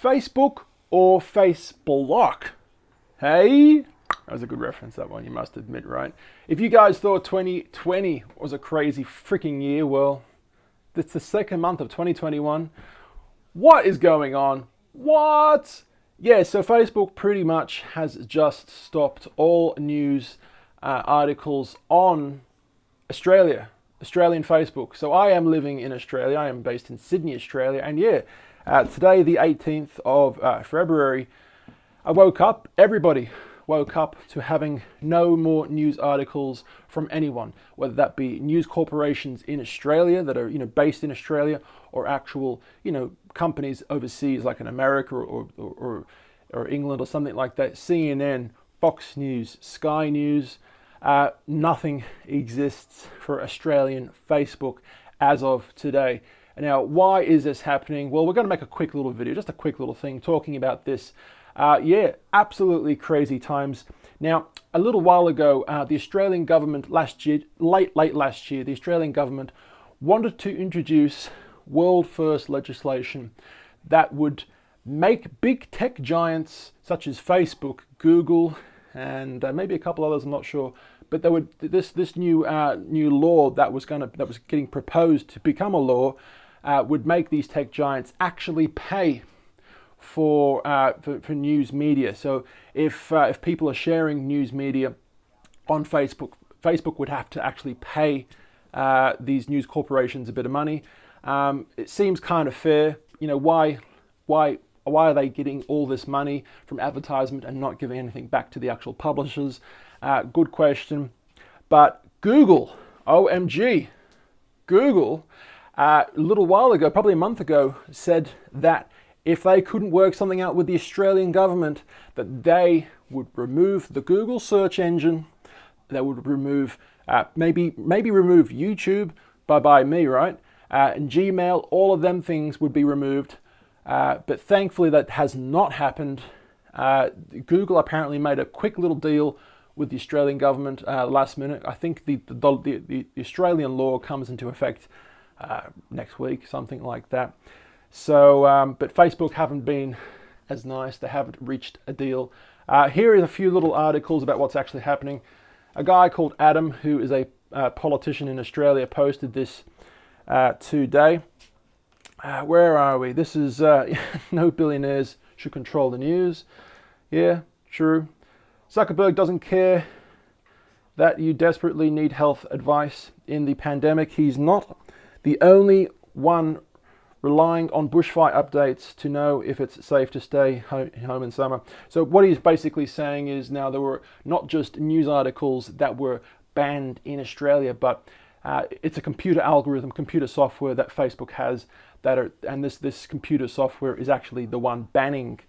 Facebook or face block? Hey? That was a good reference, that one, you must admit, right? If you guys thought 2020 was a crazy freaking year, well, it's the second month of 2021. What is going on? What? Yeah, so Facebook pretty much has just stopped all news articles on Australian Facebook. So I am living in Australia. I am based in Sydney, Australia. And yeah, today, the 18th of February, I woke up, everybody woke up to having no more news articles from anyone, whether that be news corporations in Australia that are, based in Australia, or actual, companies overseas like in America or England or something like that. CNN, Fox News, Sky News, nothing exists for Australian Facebook as of today. Now, why is this happening? Well, we're going to make a quick little video, just a quick little thing talking about this. Yeah, absolutely crazy times. Now, a little while ago, the Australian government last year, late last year, the Australian government wanted to introduce world first legislation that would make big tech giants such as Facebook, Google, and maybe a couple others, I'm not sure, but there would this new law that was getting proposed to become a law would make these tech giants actually pay for news media. So if people are sharing news media on Facebook, Facebook would have to actually pay these news corporations a bit of money. It seems kind of fair. Why are they getting all this money from advertisement and not giving anything back to the actual publishers? Good question. But Google, OMG, Google, a little while ago, probably a month ago, said that if they couldn't work something out with the Australian government, that they would remove the Google search engine, they would remove, maybe remove YouTube, by me, right? And Gmail, all of them things would be removed. But thankfully that has not happened. Google apparently made a quick little deal with the Australian government last minute. I think the Australian law comes into effect next week, something like that. So, but Facebook haven't been as nice. They haven't reached a deal. Here is a few little articles about what's actually happening. A guy called Adam, who is a politician in Australia, posted this today. Where are we? This is no billionaires should control the news. Yeah, true. Zuckerberg doesn't care that you desperately need health advice in the pandemic. He's not the only one relying on bushfire updates to know if it's safe to stay home in summer. So what he's basically saying is now there were not just news articles that were banned in Australia, but it's a computer algorithm, computer software that Facebook has and this computer software is actually the one banning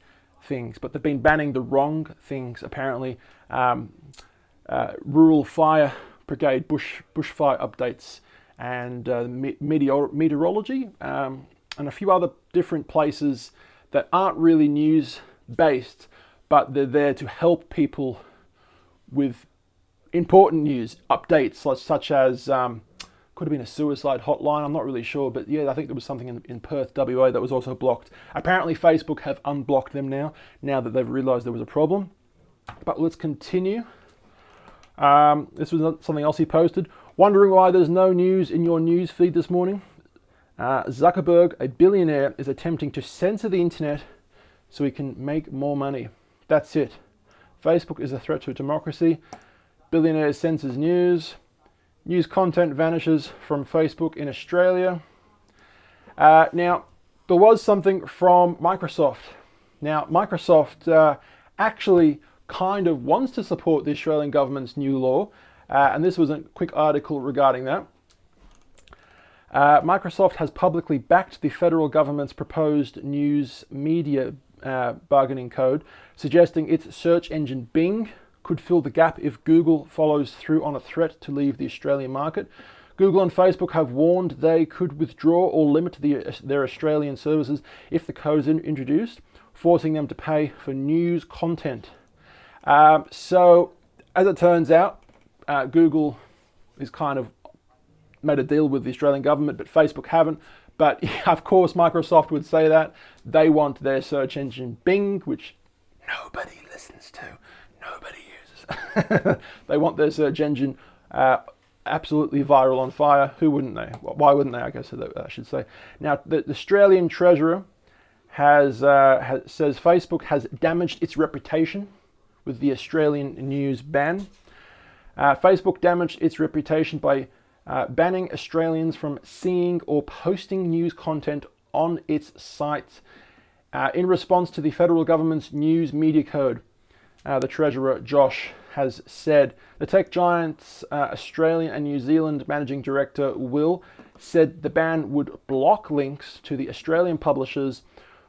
things, but they've been banning the wrong things apparently. Rural fire brigade bushfire updates and meteorology and a few other different places that aren't really news based, but they're there to help people with important news updates such as could have been a suicide hotline, I'm not really sure, but yeah, I think there was something in Perth, WA that was also blocked. Apparently Facebook have unblocked them now that they've realized there was a problem. But let's continue. This was something else he posted. Wondering why there's no news in your news feed this morning? Zuckerberg, a billionaire, is attempting to censor the internet so he can make more money. That's it. Facebook is a threat to democracy. Billionaire censors news. News content vanishes from Facebook in Australia. Now, there was something from Microsoft. Now, Microsoft actually kind of wants to support the Australian government's new law, and this was a quick article regarding that. Microsoft has publicly backed the federal government's proposed news media bargaining code, suggesting its search engine Bing could fill the gap if Google follows through on a threat to leave the Australian market. Google and Facebook have warned they could withdraw or limit their Australian services if the code is introduced, forcing them to pay for news content. So, as it turns out, Google is kind of made a deal with the Australian government, but Facebook haven't. But of course, Microsoft would say that. They want their search engine Bing, which nobody listens to, nobody uses. They want their search engine absolutely viral on fire. Who wouldn't they? Why wouldn't they? I guess I should say. Now, the Australian Treasurer says Facebook has damaged its reputation with the Australian news ban. Facebook damaged its reputation by banning Australians from seeing or posting news content on its site in response to the federal government's news media code. The Treasurer, Josh, has said. The tech giant's Australian and New Zealand Managing Director, Will, said the ban would block links to the Australian publishers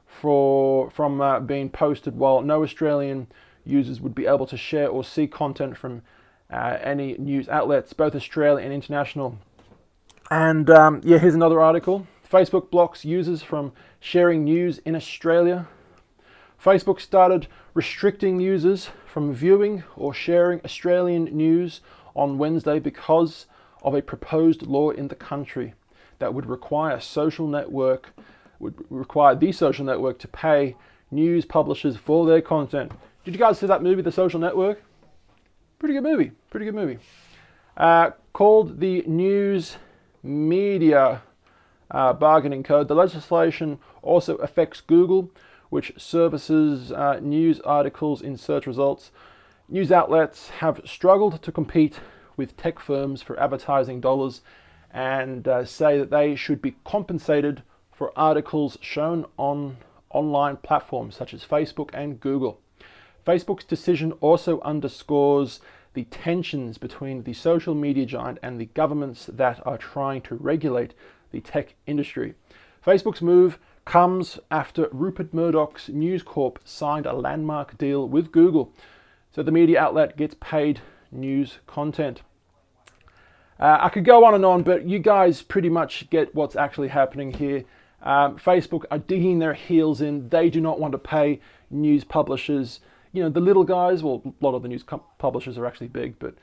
from being posted, while no Australian users would be able to share or see content from any news outlets, both Australian and international. And yeah, here's another article. Facebook blocks users from sharing news in Australia. Facebook started restricting users from viewing or sharing Australian news on Wednesday because of a proposed law in the country that would require the social network to pay news publishers for their content. Did you guys see that movie, The Social Network? Pretty good movie. Called the News Media Bargaining Code. The legislation also affects Google, which services news articles in search results. News outlets have struggled to compete with tech firms for advertising dollars and say that they should be compensated for articles shown on online platforms such as Facebook and Google. Facebook's decision also underscores the tensions between the social media giant and the governments that are trying to regulate the tech industry. Facebook's move comes after Rupert Murdoch's News Corp signed a landmark deal with Google, so the media outlet gets paid news content. I could go on, but you guys pretty much get what's actually happening here. Facebook are digging their heels in. They do not want to pay news publishers. You know, the little guys, well, a lot of the news publishers are actually big, but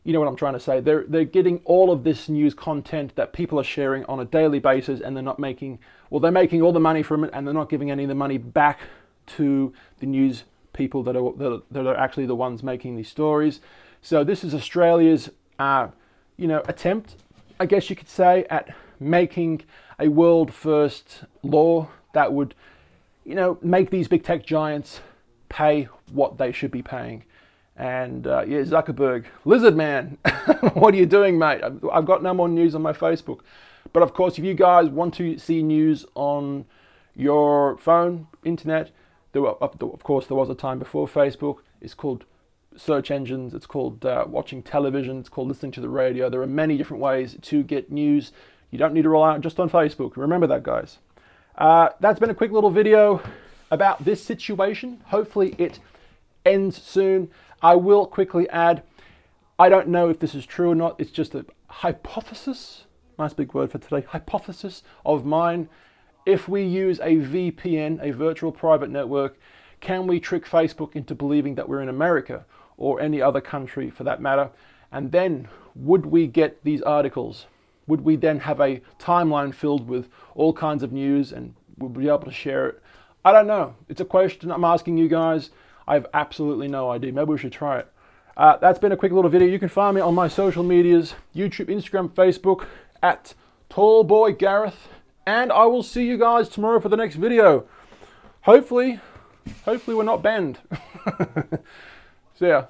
you know what I'm trying to say. They're getting all of this news content that people are sharing on a daily basis, and they're making all the money from it, and they're not giving any of the money back to the news people that are actually the ones making these stories. So this is Australia's, attempt, I guess you could say, at making a world first law that would, make these big tech giants pay what they should be paying. And Zuckerberg, lizard man, what are you doing, mate? I've got no more news on my Facebook. But of course, if you guys want to see news on your phone, internet, of course there was a time before Facebook. It's called search engines, it's called watching television, it's called listening to the radio. There are many different ways to get news. You don't need to rely just on Facebook. Remember that, guys. That's been a quick little video about this situation. Hopefully it ends soon. I will quickly add, I don't know if this is true or not. It's just a hypothesis. Nice big word for today. Hypothesis of mine. If we use a VPN, a virtual private network, can we trick Facebook into believing that we're in America or any other country for that matter? And then would we get these articles? Would we then have a timeline filled with all kinds of news and would we be able to share it? I don't know. It's a question I'm asking you guys. I have absolutely no idea. Maybe we should try it. That's been a quick little video. You can find me on my social medias, YouTube, Instagram, Facebook, at TallBoyGareth. And I will see you guys tomorrow for the next video. Hopefully we're not banned. See ya.